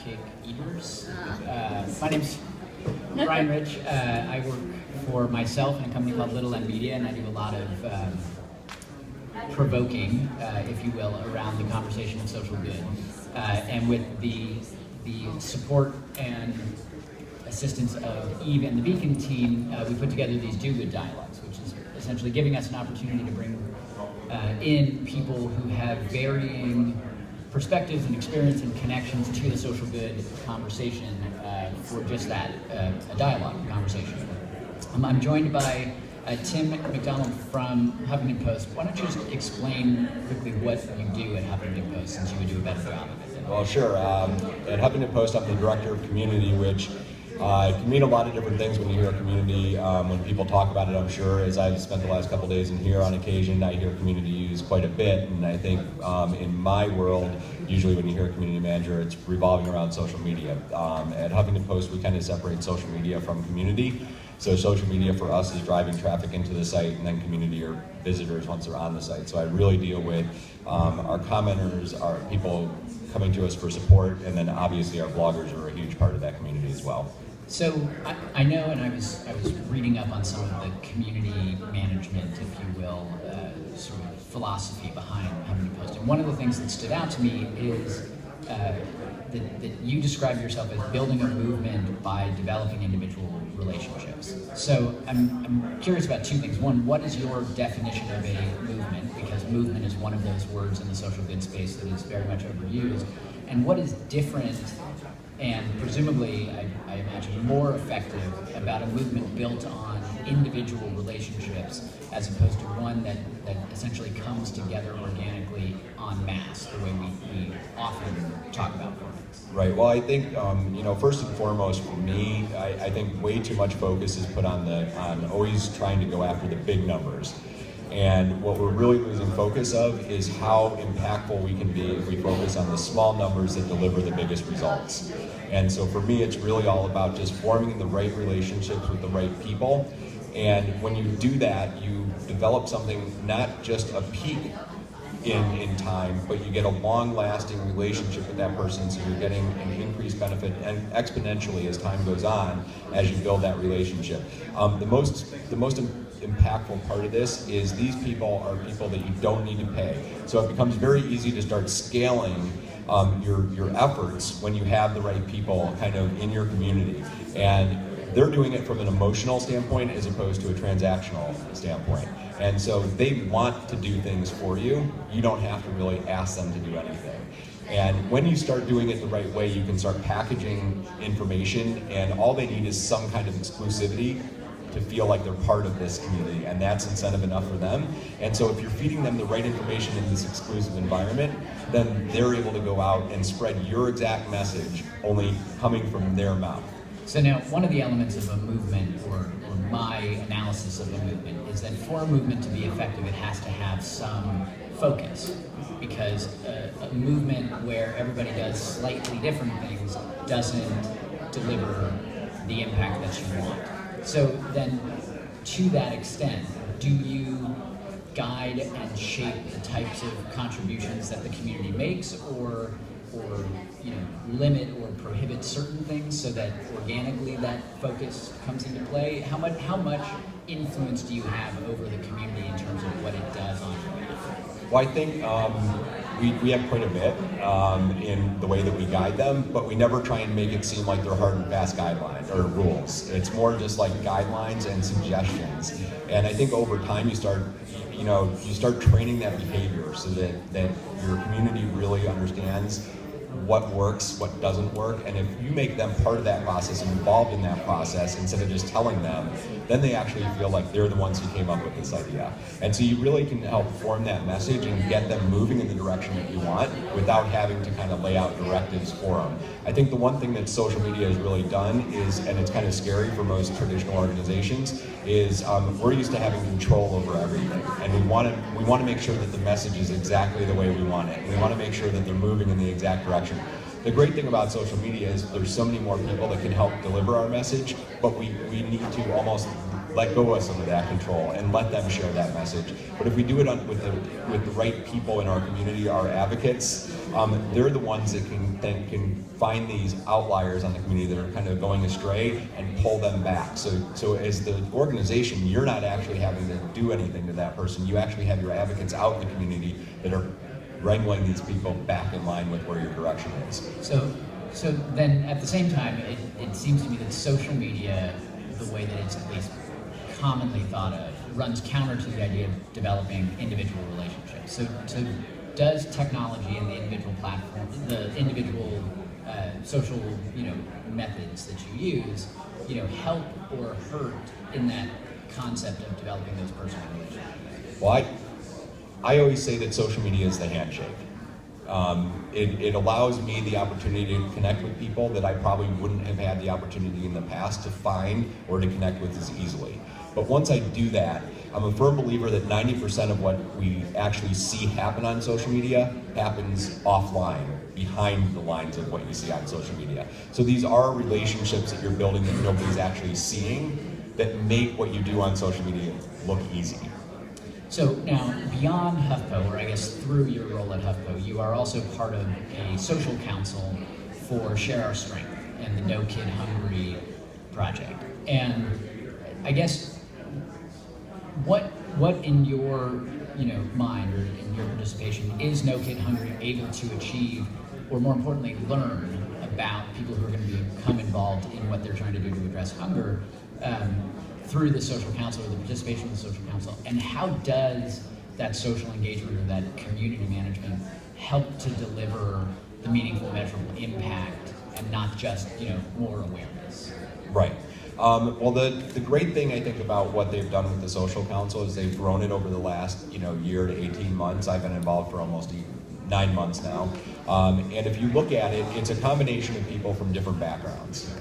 cake eaters. My name's Brian Rich. I work for myself in a company called Little M Media, and I do a lot of provoking, if you will, around the conversation of social good. And with the support and assistance of Eve and the Beacon team, we put together these Do Good dialogues, which is essentially giving us an opportunity to bring in people who have varying perspectives and experience and connections to the social good conversation for just that, a dialogue conversation. I'm joined by Tim Macdonald from Huffington Post. Why don't you just explain quickly what you do at Huffington Post, since you would do a better job of it? Well, sure. At Huffington Post, I'm the director of community, which can mean a lot of different things when you hear community. When people talk about it, I'm sure, as I've spent the last couple days in here on occasion, I hear community used quite a bit. And I think in my world, usually when you hear community manager, it's revolving around social media. At Huffington Post, we kind of separate social media from community. So social media for us is driving traffic into the site, and then community are visitors once they're on the site. So I really deal with our commenters, our people coming to us for support, and then obviously our bloggers are a huge part of that community as well. So I know, and I was reading up on some of the community management, if you will, sort of philosophy behind Huffington Post. And one of the things that stood out to me is that you describe yourself as building a movement by developing individual relationships. So I'm curious about two things. One, what is your definition of a movement? Because movement is one of those words in the social good space that is very much overused. And what is different and presumably, I imagine, more effective about a movement built on individual relationships as opposed to one that essentially comes together organically en masse, the way we often talk about movements? Right. Well, I think first and foremost for me, I think way too much focus is put on always trying to go after the big numbers. And what we're really losing focus of is how impactful we can be if we focus on the small numbers that deliver the biggest results. And so for me, it's really all about just forming the right relationships with the right people. And when you do that, you develop something, not just a peak in time, but you get a long-lasting relationship with that person, so you're getting an increased benefit and exponentially as time goes on as you build that relationship. The most impactful part of this is these people are people that you don't need to pay. So it becomes very easy to start scaling your efforts when you have the right people kind of in your community. And they're doing it from an emotional standpoint as opposed to a transactional standpoint. And so they want to do things for you. You don't have to really ask them to do anything. And when you start doing it the right way, you can start packaging information, and all they need is some kind of exclusivity to feel like they're part of this community, and that's incentive enough for them. And so if you're feeding them the right information in this exclusive environment, then they're able to go out and spread your exact message, only coming from their mouth. So now, one of the elements of a movement, or my analysis of a movement, is that for a movement to be effective, it has to have some focus. Because a movement where everybody does slightly different things doesn't deliver the impact that you want. So then, to that extent, do you guide and shape the types of contributions that the community makes, or limit or prohibit certain things so that organically that focus comes into play? How much influence do you have over the community in terms of what it does on your behalf? Well, I think we have quite a bit in the way that we guide them, but we never try and make it seem like they're hard and fast guidelines or rules. It's more just like guidelines and suggestions. And I think over time you start training that behavior so that your community really understands what works, what doesn't work, and if you make them part of that process and involved in that process instead of just telling them, then they actually feel like they're the ones who came up with this idea. And so you really can help form that message and get them moving in the direction that you want without having to kind of lay out directives for them. I think the one thing that social media has really done is, and it's kind of scary for most traditional organizations, is we're used to having control over everything, and we want to make sure that the message is exactly the way we want it. We want to make sure that they're moving in the exact direction. The great thing about social media is there's so many more people that can help deliver our message, but we need to almost let go of some of that control and let them share that message. But if we do it with the right people in our community, our advocates, they're the ones that can find these outliers on the community that are kind of going astray and pull them back. So as the organization, you're not actually having to do anything to that person. You actually have your advocates out in the community that are wrangling these people back in line with where your direction is. So then at the same time, it seems to me that social media, the way that it's at least commonly thought of, runs counter to the idea of developing individual relationships. So does technology and the individual platform, the individual social methods that you use, help or hurt in that concept of developing those personal relationships? Well, I always say that social media is the handshake. It allows me the opportunity to connect with people that I probably wouldn't have had the opportunity in the past to find or to connect with as easily. But once I do that, I'm a firm believer that 90% of what we actually see happen on social media happens offline, behind the lines of what you see on social media. So these are relationships that you're building that nobody's actually seeing that make what you do on social media look easy. So now, beyond HuffPo, or I guess through your role at HuffPo, you are also part of a social council for Share Our Strength and the No Kid Hungry project. And I guess, what in your mind or in your participation is No Kid Hungry able to achieve, or more importantly, learn about people who are going to become involved in what they're trying to do to address hunger? Through the social council or the participation of the social council, and how does that social engagement or that community management help to deliver the meaningful, measurable impact and not just more awareness? Right. Well, the great thing I think about what they've done with the social council is they've grown it over the last year to 18 months. I've been involved for almost 9 months now. And if you look at it, it's a combination of people from different backgrounds.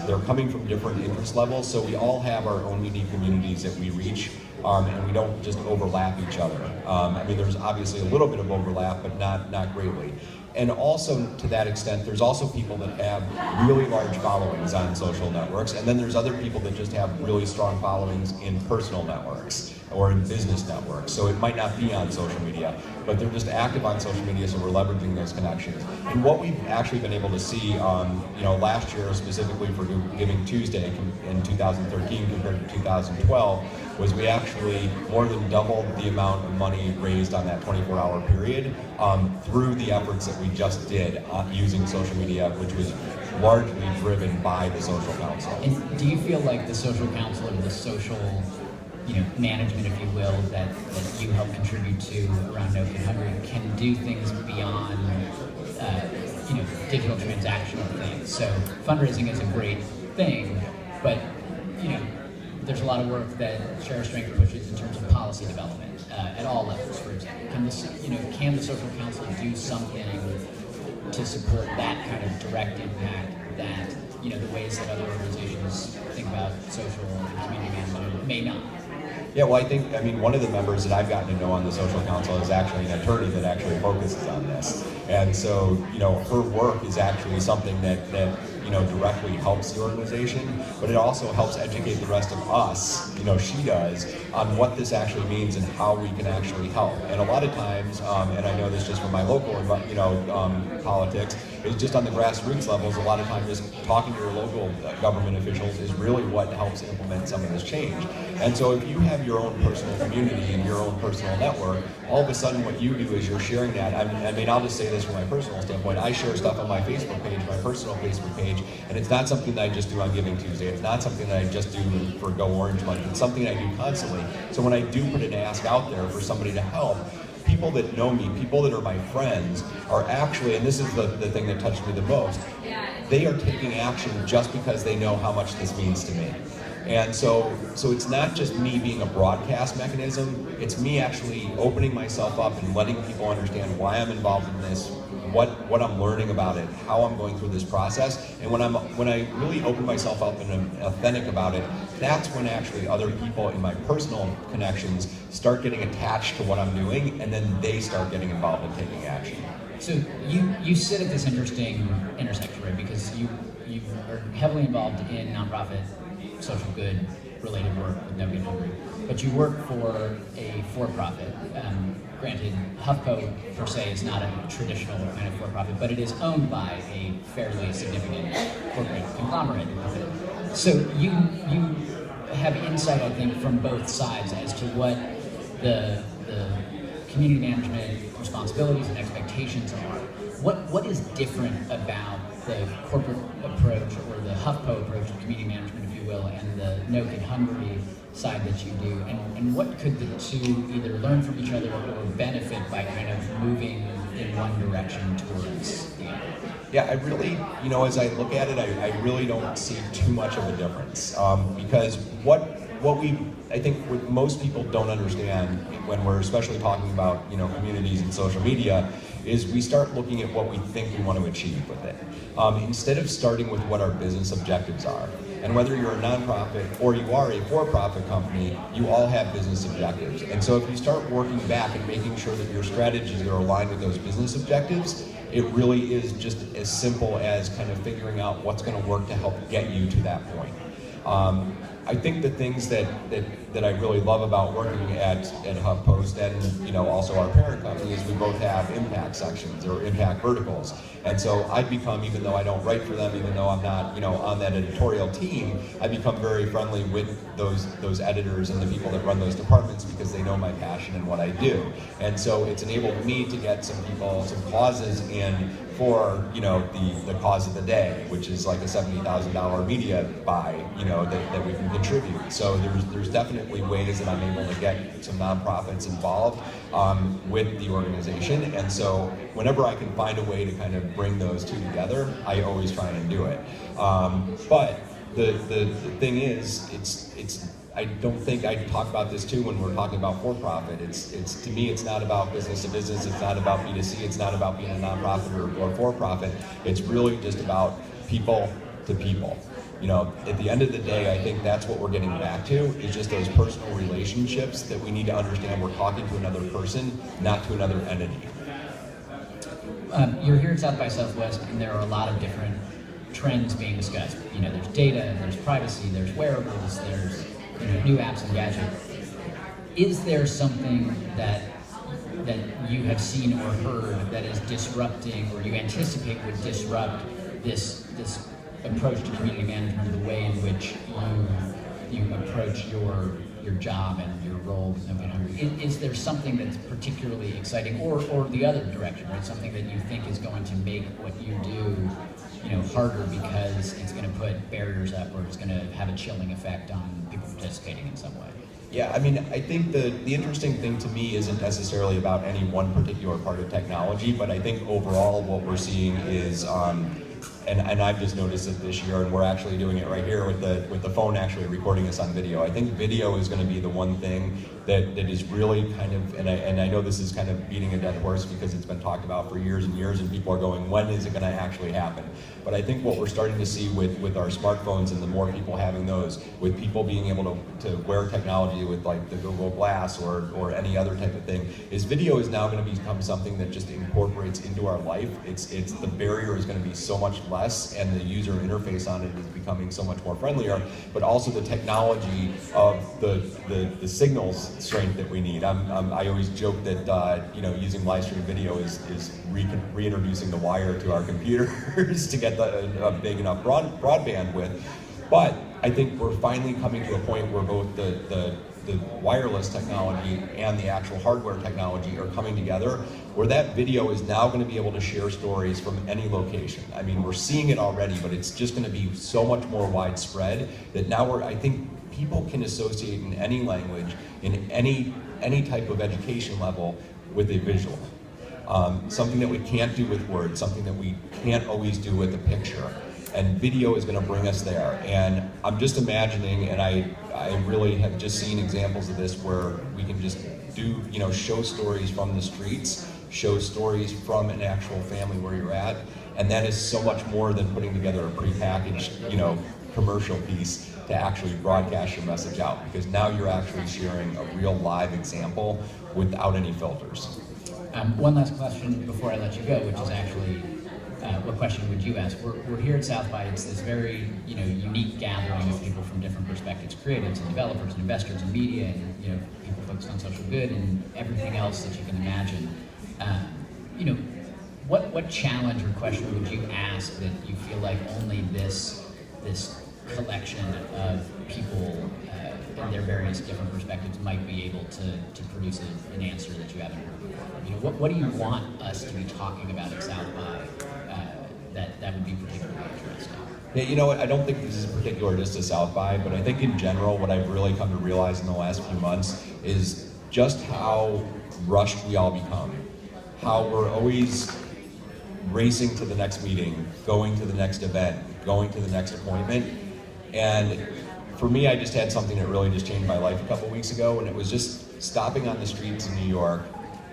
They're coming from different interest levels, so we all have our own unique communities that we reach, and we don't just overlap each other. I mean, there's obviously a little bit of overlap, but not greatly. And also, to that extent, there's also people that have really large followings on social networks, and then there's other people that just have really strong followings in personal networks or in business networks. So it might not be on social media, but they're just active on social media, so we're leveraging those connections. And what we've actually been able to see, last year specifically for Giving Tuesday in 2013 compared to 2012, was we actually more than doubled the amount of money raised on that 24-hour period through the efforts that we just did using social media, which was largely driven by the social council. And do you feel like the social council or the social management, if you will, that you help contribute to around No Kid Hungry can do things beyond digital transactional things? So fundraising is a great thing, but there's a lot of work that Share Our Strength pushes in terms of policy development at all levels. For example, can the social council do something to support that kind of direct impact that the ways that other organizations think about social and community management may not? Yeah, well, I mean, one of the members that I've gotten to know on the social council is actually an attorney that actually focuses on this. And so, her work is actually something that directly helps the organization, but it also helps educate the rest of us, she does, on what this actually means and how we can actually help. And a lot of times, and I know this just from my local, politics, is just on the grassroots levels, a lot of times just talking to your local government officials is really what helps implement some of this change. And so if you have your own personal community and your own personal network, all of a sudden what you do is you're sharing that. I mean, I'll just say this from my personal standpoint. I share stuff on my Facebook page, my personal Facebook page, and it's not something that I just do on Giving Tuesday. It's not something that I just do for Go Orange Month. It's something I do constantly. So when I do put an ask out there for somebody to help, people that know me, people that are my friends, are actually, and this is the thing that touched me the most, they are taking action just because they know how much this means to me. And so it's not just me being a broadcast mechanism, it's me actually opening myself up and letting people understand why I'm involved in this, what I'm learning about it, how I'm going through this process. And when I really open myself up and I'm authentic about it, that's when actually other people in my personal connections start getting attached to what I'm doing, and then they start getting involved in taking action. So you sit at this interesting intersection, right? Because you are heavily involved in nonprofit social good related work with No Get Hungry, but you work for a for-profit. Granted, HuffPo per se is not a traditional kind of for-profit, but it is owned by a fairly significant corporate conglomerate. So you have insight, I think, from both sides as to what the community management responsibilities and expectations are. What is different about the corporate approach or the HuffPo approach to community management, if you will, and the No Get Hungry side that you do, and what could the two either learn from each other or benefit by kind of moving in one direction towards the other? Yeah, I really, as I look at it, I really don't see too much of a difference, because I think what most people don't understand when we're especially talking about, communities and social media, is we start looking at what we think we want to achieve with it. Instead of starting with what our business objectives are. And whether you're a nonprofit or you are a for-profit company, you all have business objectives. And so if you start working back and making sure that your strategies are aligned with those business objectives, it really is just as simple as kind of figuring out what's going to work to help get you to that point. I think the things that I really love about working at HuffPost and also our parent company is we both have impact sections or impact verticals. And so I've become, even though I don't write for them, even though I'm not on that editorial team, I've become very friendly with those editors and the people that run those departments because they know my passion and what I do. And so it's enabled me to get some causes in for the cause of the day, which is like a $70,000 media buy that we can contribute. So there's definitely ways that I'm able to get some nonprofits involved with the organization, and so whenever I can find a way to kind of bring those two together, I always try and do it. But the thing is, it's I don't think I talk about this too when we're talking about for-profit. It's to me, it's not about business to business. It's not about B2C. It's not about being a nonprofit or for-profit. It's really just about people to people. At the end of the day, I think that's what we're getting back to, is just those personal relationships that we need to understand we're talking to another person, not to another entity. You're here at South by Southwest, and there are a lot of different trends being discussed. There's data, there's privacy, there's wearables, there's new apps and gadgets. Is there something that you have seen or heard that is disrupting, or you anticipate would disrupt this approach to community management, the way in which you approach your job and your role with No Get Hungry? Is there something that's particularly exciting, or the other direction, right? Something that you think is going to make what you do harder because it's going to put barriers up, or it's going to have a chilling effect on people participating in some way? Yeah, I mean, I think the interesting thing to me isn't necessarily about any one particular part of technology, but I think overall what we're seeing is, and I've just noticed it this year, and we're actually doing it right here with the phone actually recording us on video. I think video is going to be the one thing that is really kind of, and I know this is kind of beating a dead horse because it's been talked about for years and years, and people are going, when is it going to actually happen? But I think what we're starting to see with our smartphones, and the more people having those, with people being able to wear technology with like the Google Glass or any other type of thing, is video is now going to become something that just incorporates into our life. It's the barrier is going to be so much less, and the user interface on it is becoming so much more friendlier, but also the technology of the signals strength that we need. I always joke that using live stream video is reintroducing the wire to our computers to get a big enough broadband width. But I think we're finally coming to a point where both the wireless technology and the actual hardware technology are coming together, where that video is now going to be able to share stories from any location. I mean, we're seeing it already, but it's just going to be so much more widespread that now I think people can associate in any language, in any type of education level, with a visual. Something that we can't do with words, something that we can't always do with a picture. And video is going to bring us there. And I'm just imagining, and I really have just seen examples of this where we can just do, show stories from the streets, show stories from an actual family where you're at, and that is so much more than putting together a prepackaged, commercial piece to actually broadcast your message out, because now you're actually sharing a real live example without any filters. One last question before I let you go, which is actually what question would you ask? We're here at South by. It's this very unique gathering of people from different perspectives: creatives and developers and investors and media and people focused on social good and everything else that you can imagine. What challenge or question would you ask that you feel like only this collection of people and their various different perspectives might be able to produce an answer that you haven't heard before? What do you want us to be talking about at South by that would be particularly interesting? Yeah, you know what, I don't think this is particular just to South by, but I think in general what I've really come to realize in the last few months is just how rushed we all become. How we're always racing to the next meeting, going to the next event, going to the next appointment. And for me, I just had something that really just changed my life a couple weeks ago, and it was just stopping on the streets in New York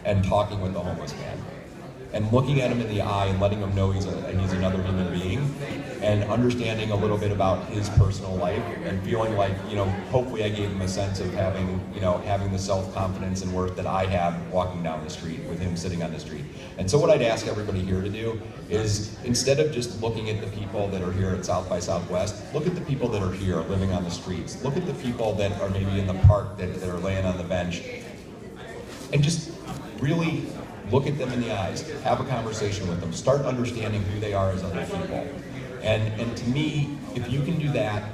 and talking with the homeless man. And looking at him in the eye and letting him know he's another human being, and understanding a little bit about his personal life, and feeling like, hopefully I gave him a sense of having the self-confidence and worth that I have walking down the street with him sitting on the street. And so what I'd ask everybody here to do is, instead of just looking at the people that are here at South by Southwest, look at the people that are here living on the streets. Look at the people that are maybe in the park that are laying on the bench, and just really look at them in the eyes, have a conversation with them, start understanding who they are as other people. And to me, if you can do that,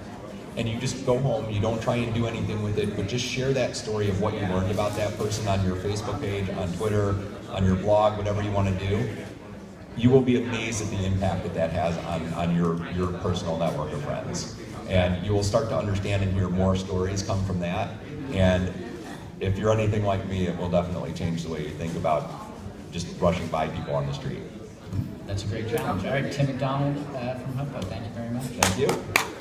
and you just go home, you don't try and do anything with it, but just share that story of what you learned about that person on your Facebook page, on Twitter, on your blog, whatever you want to do, you will be amazed at the impact that has on your personal network of friends. And you will start to understand and hear more stories come from that. And if you're anything like me, it will definitely change the way you think about just rushing by people on the street. That's a great challenge. All right, Tim Macdonald from Huffington, thank you very much. Thank you.